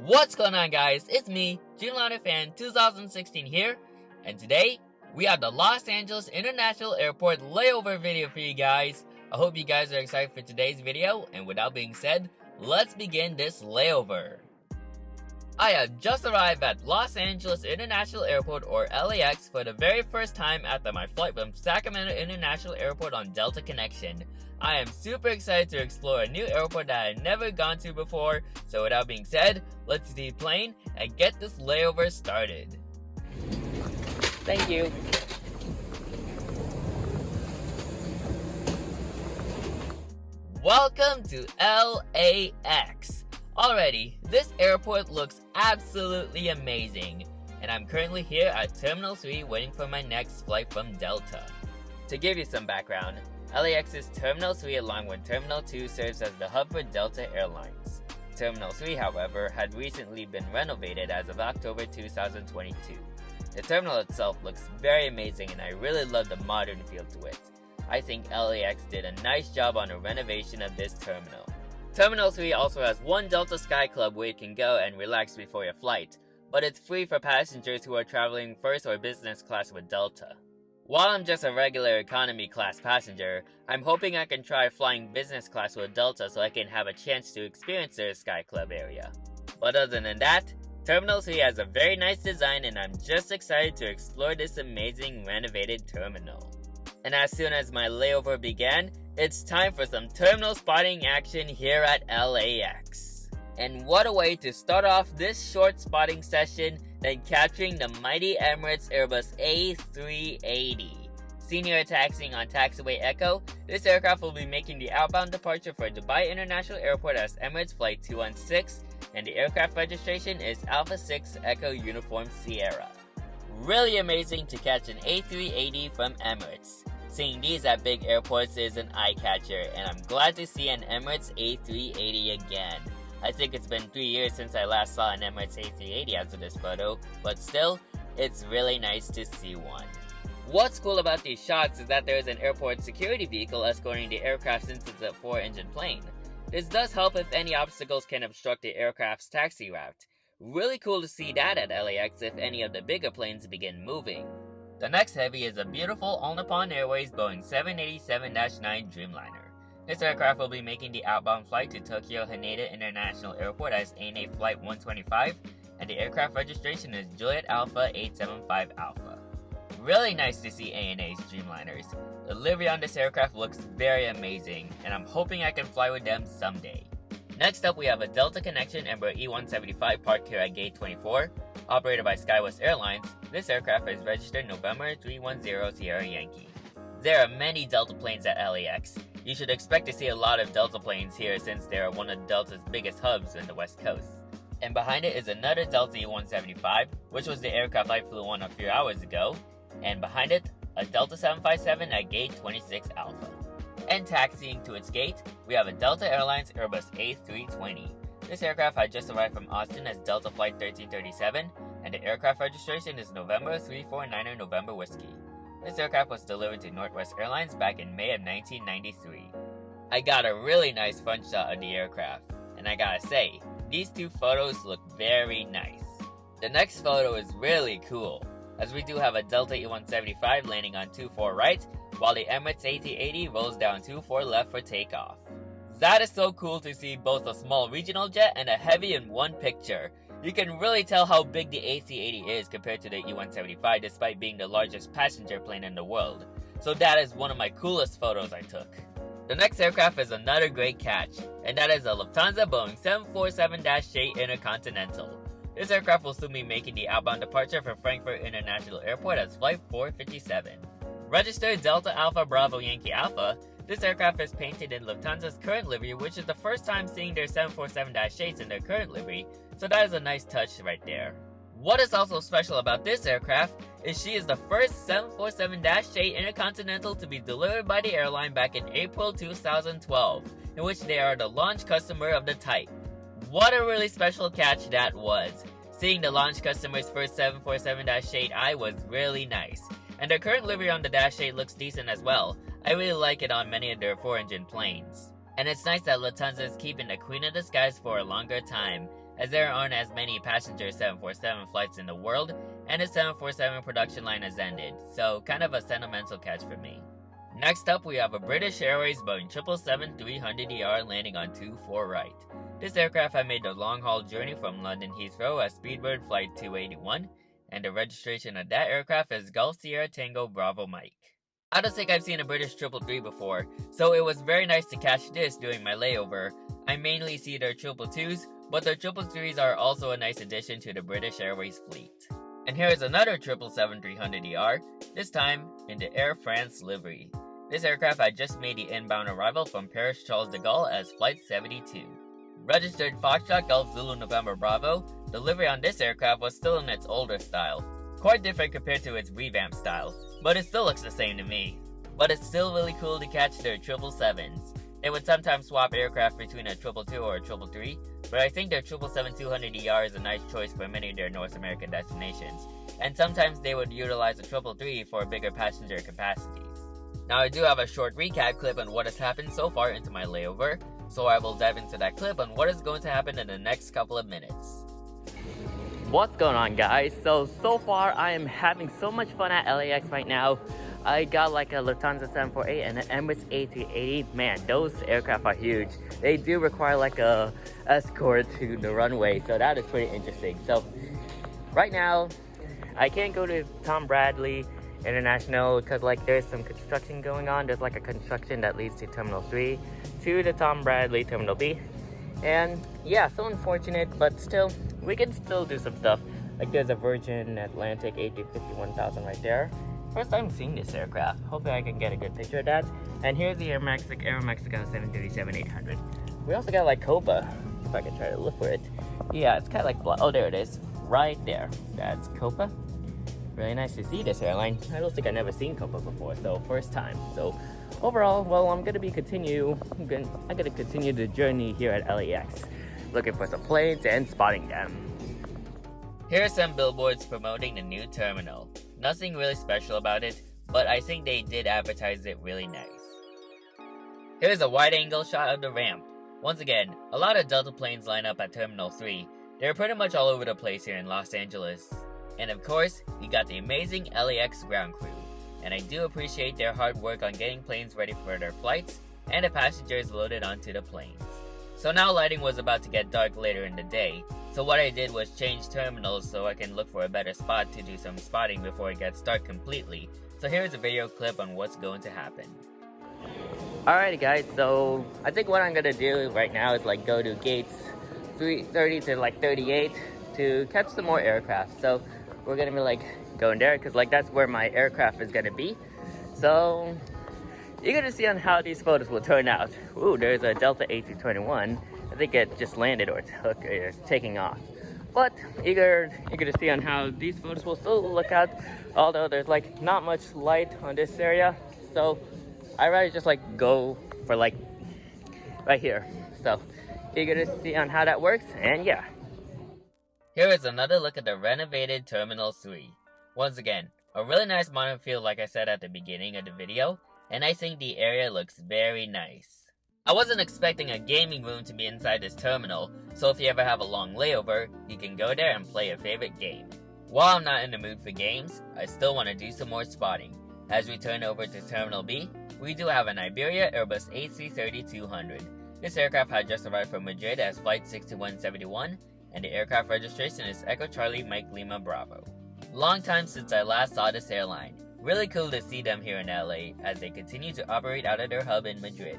What's going on, guys? It's me, Dreamliner Fan 2016 here, and today we have the Los Angeles International Airport layover video for you guys. I hope you guys are excited for today's video, and without being said, let's begin this layover. I have just arrived at Los Angeles International Airport, or LAX, for the very first time after my flight from Sacramento International Airport on Delta Connection. I am super excited to explore a new airport that I've never gone to before, so without being said, let's deplane and get this layover started. Thank you. Welcome to LAX. Already, this airport looks absolutely amazing, and I'm currently here at Terminal 3 waiting for my next flight from Delta. To give you some background, LAX's Terminal 3 along with Terminal 2 serves as the hub for Delta Airlines. Terminal 3, however, had recently been renovated as of October 2022. The terminal itself looks very amazing, and I really love the modern feel to it. I think LAX did a nice job on the renovation of this terminal. Terminal 3 also has one Delta Sky Club where you can go and relax before your flight, but it's free for passengers who are traveling first or business class with Delta. While I'm just a regular economy class passenger, I'm hoping I can try flying business class with Delta so I can have a chance to experience their Sky Club area. But other than that, Terminal 3 has a very nice design, and I'm just excited to explore this amazing renovated terminal. And as soon as my layover began, it's time for some terminal spotting action here at LAX. And what a way to start off this short spotting session than capturing the mighty Emirates Airbus A380. Seen here taxiing on taxiway Echo, this aircraft will be making the outbound departure for Dubai International Airport as Emirates Flight 216, and the aircraft registration is Alpha 6 Echo Uniform Sierra. Really amazing to catch an A380 from Emirates. Seeing these at big airports is an eye-catcher, and I'm glad to see an Emirates A380 again. I think it's been 3 years since I last saw an Emirates A380 as of this photo, but still, it's really nice to see one. What's cool about these shots is that there is an airport security vehicle escorting the aircraft since it's a 4-engine plane. This does help if any obstacles can obstruct the aircraft's taxi route. Really cool to see that at LAX if any of the bigger planes begin moving. The next heavy is a beautiful All Nippon Airways Boeing 787-9 Dreamliner. This aircraft will be making the outbound flight to Tokyo Haneda International Airport as ANA Flight 125, and the aircraft registration is Juliet Alpha 875 Alpha. Really nice to see ANA's Dreamliners. The livery on this aircraft looks very amazing, and I'm hoping I can fly with them someday. Next up, we have a Delta Connection Embraer E175 parked here at Gate 24. Operated by SkyWest Airlines, this aircraft is registered November 310 Sierra Yankee. There are many Delta planes at LAX. You should expect to see a lot of Delta planes here since they are one of Delta's biggest hubs in the West Coast. And behind it is another Delta E175, which was the aircraft I flew on a few hours ago. And behind it, a Delta 757 at Gate 26 Alpha. And taxiing to its gate, we have a Delta Airlines Airbus A320. This aircraft had just arrived from Austin as Delta Flight 1337, and the aircraft registration is November 349er November Whiskey. This aircraft was delivered to Northwest Airlines back in May of 1993. I got a really nice front shot of the aircraft, and I gotta say, these two photos look very nice. The next photo is really cool, as we do have a Delta E175 landing on 24 right, while the Emirates A380 rolls down 24 left for takeoff. That is so cool to see both a small regional jet and a heavy in one picture. You can really tell how big the A380 is compared to the E175 despite being the largest passenger plane in the world. So that is one of my coolest photos I took. The next aircraft is another great catch, and that is a Lufthansa Boeing 747-8 Intercontinental. This aircraft will soon be making the outbound departure for Frankfurt International Airport as Flight 457. Registered Delta Alpha Bravo Yankee Alpha, this aircraft is painted in Lufthansa's current livery, which is the first time seeing their 747-8s in their current livery, so that is a nice touch right there. What is also special about this aircraft is she is the first 747-8 Intercontinental to be delivered by the airline back in April 2012, in which they are the launch customer of the type. What a really special catch that was. Seeing the launch customer's first 747-8i was really nice, and their current livery on the Dash 8 looks decent as well. I really like it on many of their 4-engine planes. And it's nice that Lufthansa is keeping the Queen of the Skies for a longer time. as there aren't as many passenger 747 flights in the world, and the 747 production line has ended, so kind of a sentimental catch for me. Next up, we have a British Airways Boeing 777-300ER landing on 24 right. This aircraft had made the long-haul journey from London Heathrow as Speedbird Flight 281, and the registration of that aircraft is Golf Sierra Tango Bravo Mike. I don't think I've seen a British 333 before, so it was very nice to catch this during my layover. I mainly see their 222s, but their 333s are also a nice addition to the British Airways fleet. And here is another 777-300ER, this time in the Air France livery. This aircraft had just made the inbound arrival from Paris Charles de Gaulle as Flight 72. Registered Foxtrot Golf Zulu November Bravo, the livery on this aircraft was still in its older style. Quite different compared to its revamped style, but it still looks the same to me. But it's still really cool to catch their 777s. They would sometimes swap aircraft between a 222 or a 333, but I think their 777-200ER is a nice choice for many of their North American destinations, and sometimes they would utilize a 333 for bigger passenger capacities. Now I do have a short recap clip on what has happened so far into my layover, so I will dive into that clip on what is going to happen in the next couple of minutes. What's going on, guys? So far I am having so much fun at LAX right now. I got like a Lufthansa 748 and an Emirates A380. Man, those aircraft are huge. They do require like a escort to the runway, so that is pretty interesting. So right now I can't go to Tom Bradley International because like there's some construction going on. There's like a construction that leads to Terminal 3 to the Tom Bradley Terminal B, and yeah, so unfortunate, but still we can still do some stuff. Like there's a Virgin Atlantic A350-1000 right there. First time seeing this aircraft. Hopefully I can get a good picture of that. And here's the Aeromexico 737-800. We also got like Copa, if I can try to look for it. Yeah, it's kind of like, oh, there it is, right there. That's Copa. Really nice to see this airline. I don't think I've never seen Copa before, so first time. So overall, well, I'm gonna continue the journey here at LAX, looking for some planes and spotting them. Here are some billboards promoting the new terminal. Nothing really special about it, but I think they did advertise it really nice. Here's a wide-angle shot of the ramp. Once again, a lot of Delta planes line up at Terminal 3. They're pretty much all over the place here in Los Angeles. And of course, you got the amazing LAX ground crew, and I do appreciate their hard work on getting planes ready for their flights and the passengers loaded onto the planes. So now lighting was about to get dark later in the day, so what I did was change terminals so I can look for a better spot to do some spotting before it gets dark completely. So here's a video clip on what's going to happen. Alrighty guys, so I think what I'm gonna do right now is like go to gates 30 to like 38 to catch some more aircraft. So we're gonna be like going there because like that's where my aircraft is gonna be. So you're gonna see on how these photos will turn out. Ooh, there's a Delta A321. I think it just landed or it's taking off. But you're gonna see on how these photos will still look out, although there's like not much light on this area. So I'd rather just like go for like right here. So you're gonna see on how that works, and yeah. Here is another look at the renovated Terminal 3. Once again, a really nice modern feel like I said at the beginning of the video, and I think the area looks very nice. I wasn't expecting a gaming room to be inside this terminal, so if you ever have a long layover, you can go there and play a favorite game. While I'm not in the mood for games, I still want to do some more spotting. As we turn over to Terminal B, we do have an Iberia Airbus A330-200. This aircraft had just arrived from Madrid as Flight 6171, and the aircraft registration is Echo Charlie Mike Lima Bravo. Long time since I last saw this airline. Really cool to see them here in LA as they continue to operate out of their hub in Madrid.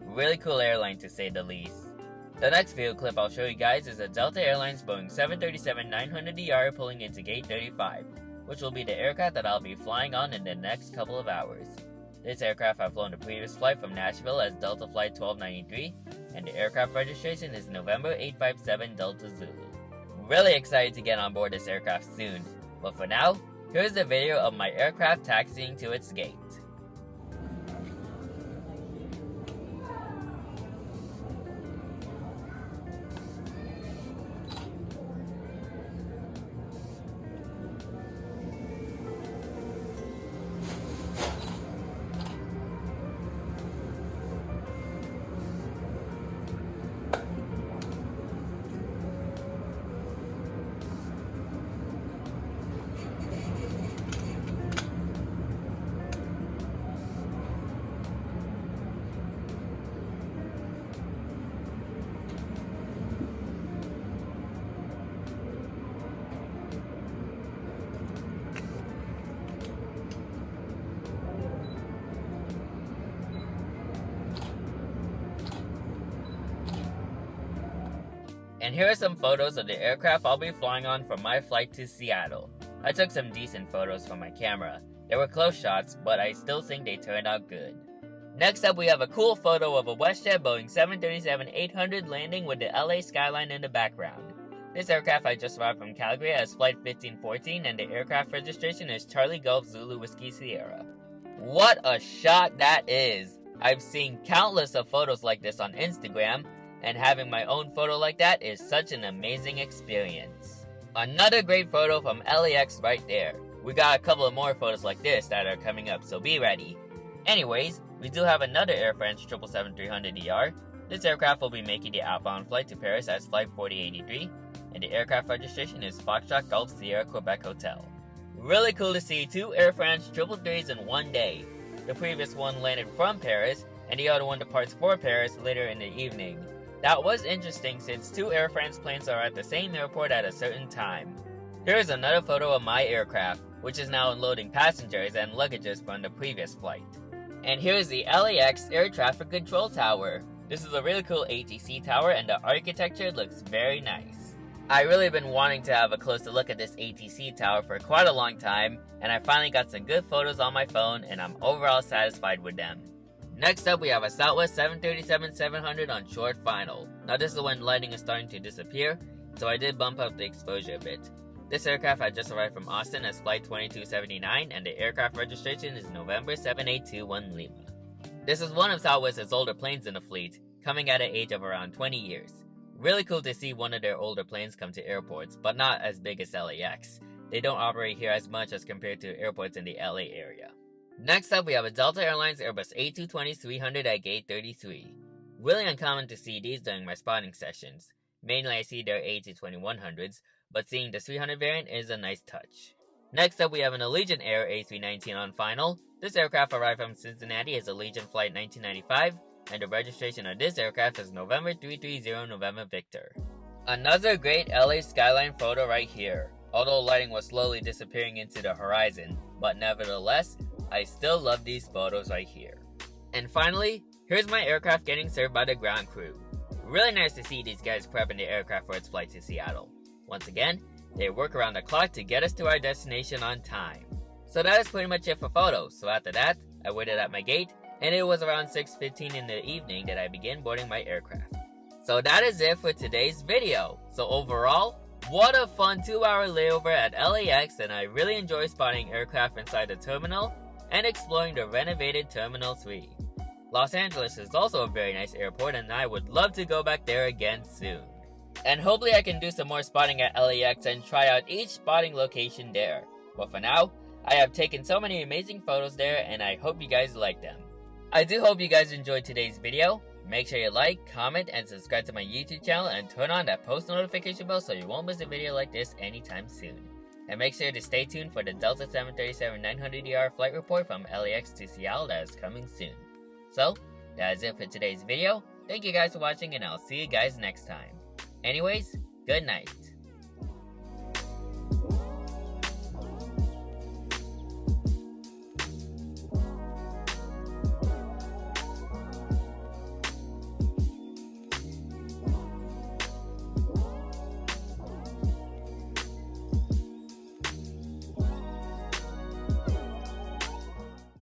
Really cool airline to say the least. The next video clip I'll show you guys is a Delta Airlines Boeing 737-900ER pulling into Gate 35, which will be the aircraft that I'll be flying on in the next couple of hours. This aircraft had flown the previous flight from Nashville as Delta Flight 1293, and the aircraft registration is November 857 Delta Zulu. Really excited to get on board this aircraft soon, but for now, here's the video of my aircraft taxiing to its gate. And here are some photos of the aircraft I'll be flying on from my flight to Seattle. I took some decent photos from my camera. They were close shots, but I still think they turned out good. Next up, we have a cool photo of a WestJet Boeing 737-800 landing with the LA skyline in the background. This aircraft I just arrived from Calgary as Flight 1514, and the aircraft registration is Charlie Golf Zulu Whiskey Sierra. What a shot that is! I've seen countless of photos like this on Instagram, and having my own photo like that is such an amazing experience. Another great photo from LAX right there. We got a couple of more photos like this that are coming up, so be ready. Anyways, we do have another Air France 777-300ER. This aircraft will be making the outbound flight to Paris as Flight 4083, and the aircraft registration is Foxtrot Golf Sierra Quebec Hotel. Really cool to see two Air France 333s in one day. The previous one landed from Paris, and the other one departs for Paris later in the evening. That was interesting since two Air France planes are at the same airport at a certain time. Here is another photo of my aircraft, which is now unloading passengers and luggages from the previous flight. And here's the LAX Air Traffic Control Tower. This is a really cool ATC tower, and the architecture looks very nice. I really been wanting to have a closer look at this ATC tower for quite a long time, and I finally got some good photos on my phone, and I'm overall satisfied with them. Next up, we have a Southwest 737-700 on short final. Now this is when lighting is starting to disappear, so I did bump up the exposure a bit. This aircraft had just arrived from Austin as Flight 2279, and the aircraft registration is November 7821 Lima. This is one of Southwest's older planes in the fleet, coming at an age of around 20 years. Really cool to see one of their older planes come to airports, but not as big as LAX. They don't operate here as much as compared to airports in the LA area. Next up, we have a Delta Airlines Airbus A220-300 at Gate 33. Really uncommon to see these during my spotting sessions. Mainly I see their A220-100s, but seeing the 300 variant is a nice touch. Next up, we have an Allegiant Air A319 on final. This aircraft arrived from Cincinnati as Allegiant Flight 1995, and the registration of this aircraft is November 330 November Victor. Another great LA skyline photo right here. Although lighting was slowly disappearing into the horizon, but nevertheless, I still love these photos right here. And finally, here's my aircraft getting served by the ground crew. Really nice to see these guys prepping the aircraft for its flight to Seattle. Once again, they work around the clock to get us to our destination on time. So that is pretty much it for photos. So after that, I waited at my gate, and it was around 6:15 in the evening that I began boarding my aircraft. So that is it for today's video. So overall, what a fun 2-hour layover at LAX, and I really enjoy spotting aircraft inside the terminal and exploring the renovated Terminal 3. Los Angeles is also a very nice airport, and I would love to go back there again soon. And hopefully I can do some more spotting at LAX and try out each spotting location there. But for now, I have taken so many amazing photos there, and I hope you guys like them. I do hope you guys enjoyed today's video. Make sure you like, comment, and subscribe to my YouTube channel, and turn on that post notification bell so you won't miss a video like this anytime soon. And make sure to stay tuned for the Delta 737-900ER flight report from LAX to Seattle that is coming soon. So, that is it for today's video. Thank you guys for watching, and I'll see you guys next time. Anyways, good night.